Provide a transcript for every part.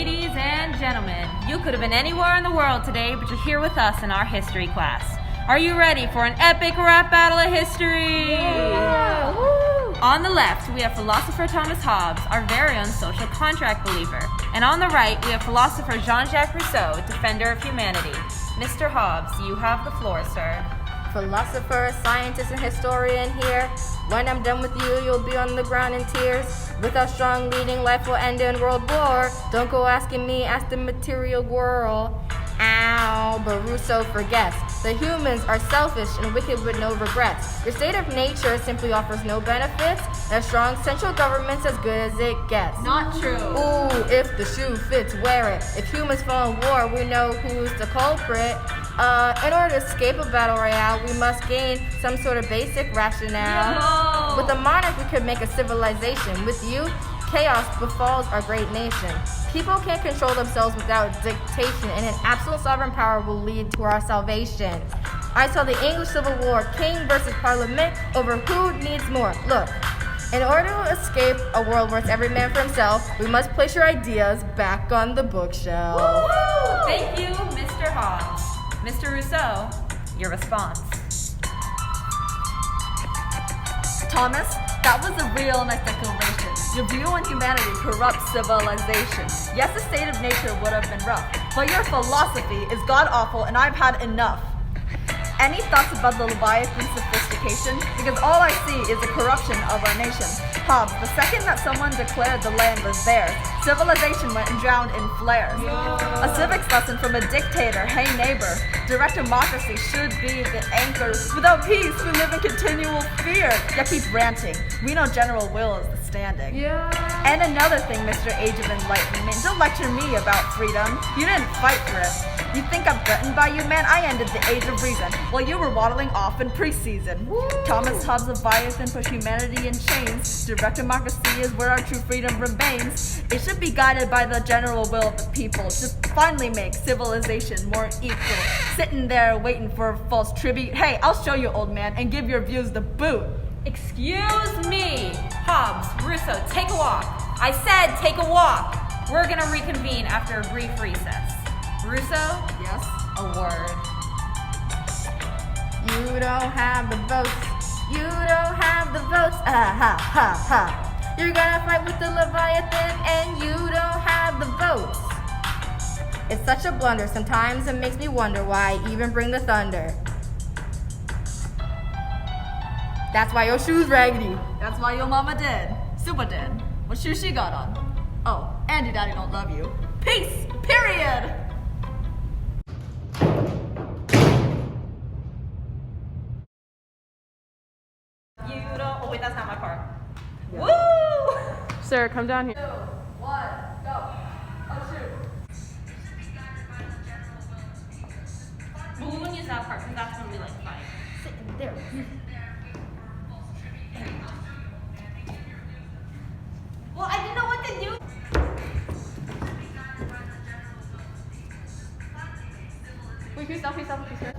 Ladies and gentlemen, you could have been anywhere in the world today, but you're here with us in our history class. Are you ready for an epic rap battle of history? Yeah. On the left, we have philosopher Thomas Hobbes, our very own social contract believer. And on the right, we have philosopher Jean-Jacques Rousseau, defender of humanity. Mr. Hobbes, you have the floor, sir. Philosopher, scientist, and historian here. When I'm done with you, you'll be on the ground in tears. Without strong leading, life will end in world war. Don't go asking me, ask the material world. Ow, but Rousseau forgets. The humans are selfish and wicked with no regrets. Your state of nature simply offers no benefits. A strong central government's as good as it gets. Not true. Ooh, if the shoe fits, wear it. If humans fall in war, we know who's the culprit. In order to escape a battle royale, we must gain some sort of basic rationale. Yo! With a monarch, we could make a civilization. With you, chaos befalls our great nation. People can't control themselves without dictation, and an absolute sovereign power will lead to our salvation. I saw the English Civil War, king versus parliament, over who needs more. Look, in order to escape a world where it's every man for himself, we must place your ideas back on the bookshelf. Woo! Thank you, Mr. Hobbes. Mr. Rousseau, your response. Thomas, that was a real nice declaration. Your view on humanity corrupts civilization. Yes, the state of nature would have been rough, but your philosophy is god-awful and I've had enough. Any thoughts about the Leviathan's sophistication? Because all I see is the corruption of our nation. Hobbes, the second that someone declared the land was theirs, civilization went and drowned in flares. A civics lesson from a dictator, hey neighbor. Direct democracy should be the anchor. Without peace, we live in continual fear. Yet keep ranting. We know general will is the standing. Yeah. And another thing, Mr. Age of Enlightenment, don't lecture me about freedom. You didn't fight for it. You think I'm threatened by you, man? I ended the age of reason while you were waddling off in preseason. Woo. Thomas Hobbes Leviathan pushed humanity in chains. Direct democracy is where our true freedom remains. It should be guided by the general will of the people to finally make civilization more equal. Sitting there waiting for false tribute. Hey, I'll show you, old man, and give your views the boot. Excuse me. Hobbes, Rousseau, take a walk. I said take a walk. We're gonna reconvene after a brief recess. Rousseau? Yes? A word. You don't have the votes. You don't have the votes. Ah, ha, ha, ha. You're gonna fight with the Leviathan and you don't have the votes. It's such a blunder. Sometimes it makes me wonder why I even bring the thunder. That's why your shoe's raggedy. That's why your mama did. Super did. What shoe she got on? Oh, and your daddy don't love you. Peace! Period! You don't. Oh, wait, that's not my part. Yeah. Woo! Sir, come down here. 2, 1, go. Oh, shoot. But we wouldn't use that part because that's when we like fight. Sitting there. Well, I didn't know what to do. Wait, please stop, please stop, please stop.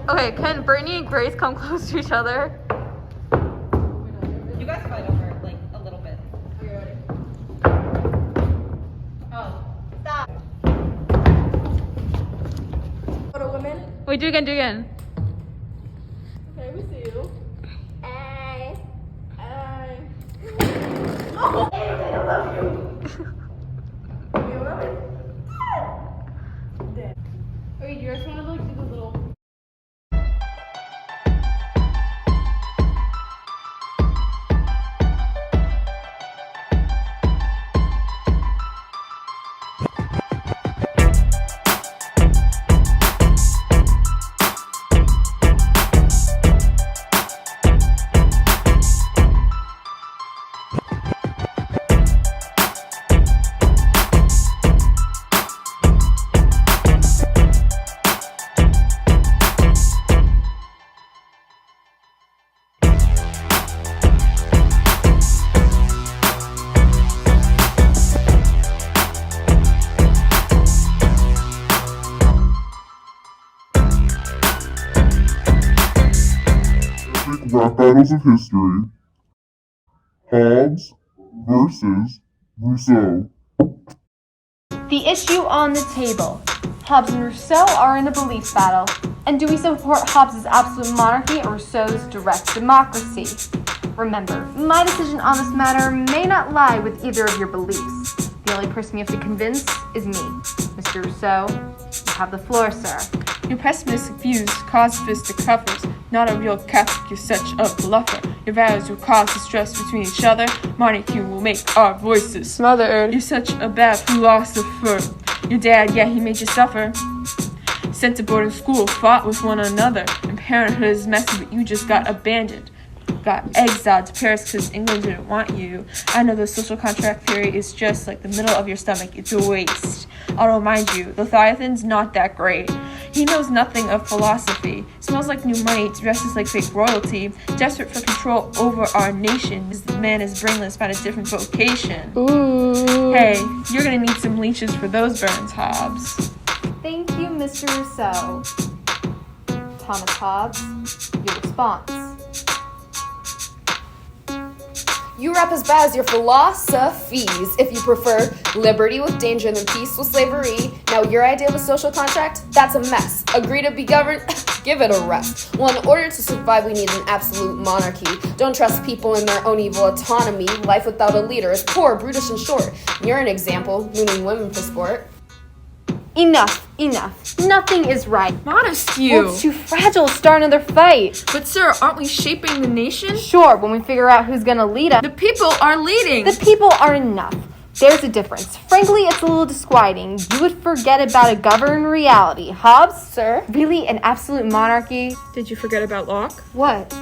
Okay, can Brittany and Grace come close to each other? You guys fight over like a little bit. Okay, ready? Oh, stop. Photo women. Wait, do again, do again. Okay, we see you. Oh, I love you. You love it? Yeah. Wait, do you guys want to like do the little? Rap battles of history. Hobbes versus Rousseau. The issue on the table. Hobbes and Rousseau are in a belief battle. And do we support Hobbes' absolute monarchy or Rousseau's direct democracy? Remember, my decision on this matter may not lie with either of your beliefs. The only person you have to convince is me. Mr. Rousseau, you have the floor, sir. Your pessimistic views cause fisticuffers. Not a real Catholic, you're such a bluffer. Your values will cause distress between each other. Monarchy will make our voices smothered. You're such a bad philosopher. Your dad, yeah, he made you suffer. Sent to boarding school, fought with one another. And parenthood is messy, but you just got abandoned. Got exiled to Paris because England didn't want you. I know the social contract theory is just like the middle of your stomach. It's a waste. I'll remind you, Leviathan's not that great. He knows nothing of philosophy. Smells like new money, dresses like fake royalty. Desperate for control over our nation. This man is brainless, found a different vocation. Ooh. Hey, you're gonna need some leeches for those burns, Hobbes. Thank you, Mr. Rousseau. Thomas Hobbes, your response. You rap as bad as your philosophies. If you prefer liberty with danger than peace with slavery. Now your idea of a social contract? That's a mess. Agree to be governed? Give it a rest. Well, in order to survive, we need an absolute monarchy. Don't trust people in their own evil autonomy. Life without a leader is poor, brutish, and short. You're an example, mooning women for sport. Enough. Nothing is right. Montesquieu! Well, it's too fragile to start another fight. But sir, aren't we shaping the nation? Sure, when we figure out who's gonna lead us. The people are leading! The people are enough. There's a difference. Frankly, it's a little disquieting. You would forget about a governed reality. Hobbes? Sir? Really, an absolute monarchy? Did you forget about Locke? What?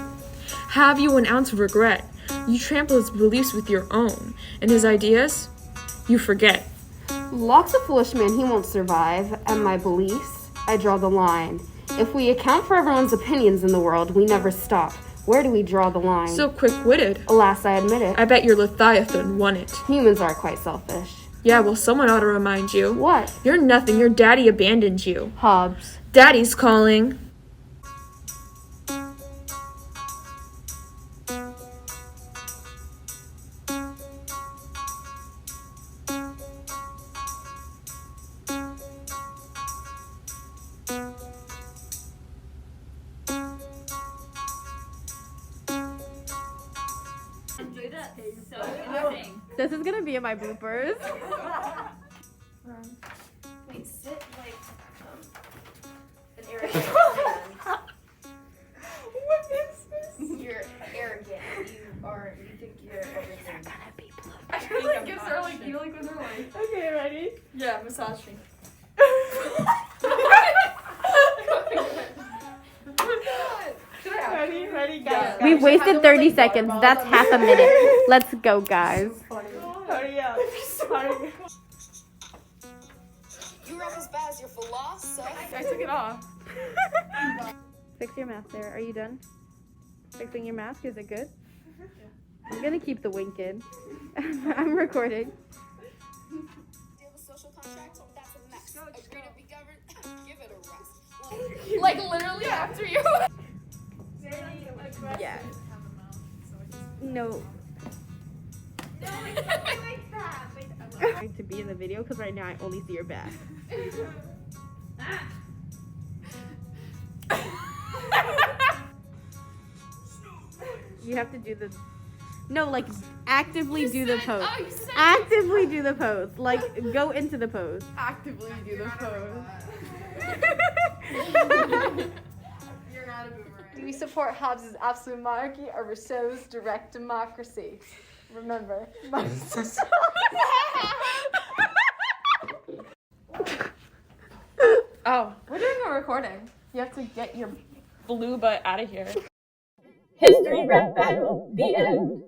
Have you an ounce of regret? You trample his beliefs with your own, and his ideas, you forget. Locke's a foolish man, he won't survive. And my beliefs, I draw the line. If we account for everyone's opinions in the world, we never stop. Where do we draw the line? So quick-witted. Alas, I admit it. I bet your Leviathan won it. Humans are quite selfish. Yeah, well, someone ought to remind you. What? You're nothing. Your daddy abandoned you. Hobbes. Daddy's calling. This is gonna be in my bloopers. Wait, sit like an arrogant man. What is this? You're arrogant. You think you're everything. I feel like gives her like, you know, like when they're like. Okay, ready? Yeah, massage me. Ready, guys. We wasted 30 seconds. That's half a minute. Let's go, guys. You rap as bad as your philosophy. I took it off. Fix your mask there. Are you done? Fixing your mask? Is it good? I'm gonna keep the wink in. I'm recording. Do you have a social contract? That's a mess. Agree to be governed? Give it a rest. Like literally after you. Yeah. No. I'm trying to be in the video because right now I only see your back. You have to do the. No, like actively do the pose. Actively do the pose. Like go into the pose. Actively do the pose. Do we support Hobbes' absolute monarchy or Rousseau's direct democracy? Remember. Oh, we're doing a recording. You have to get your blue butt out of here. History rap battle. The end.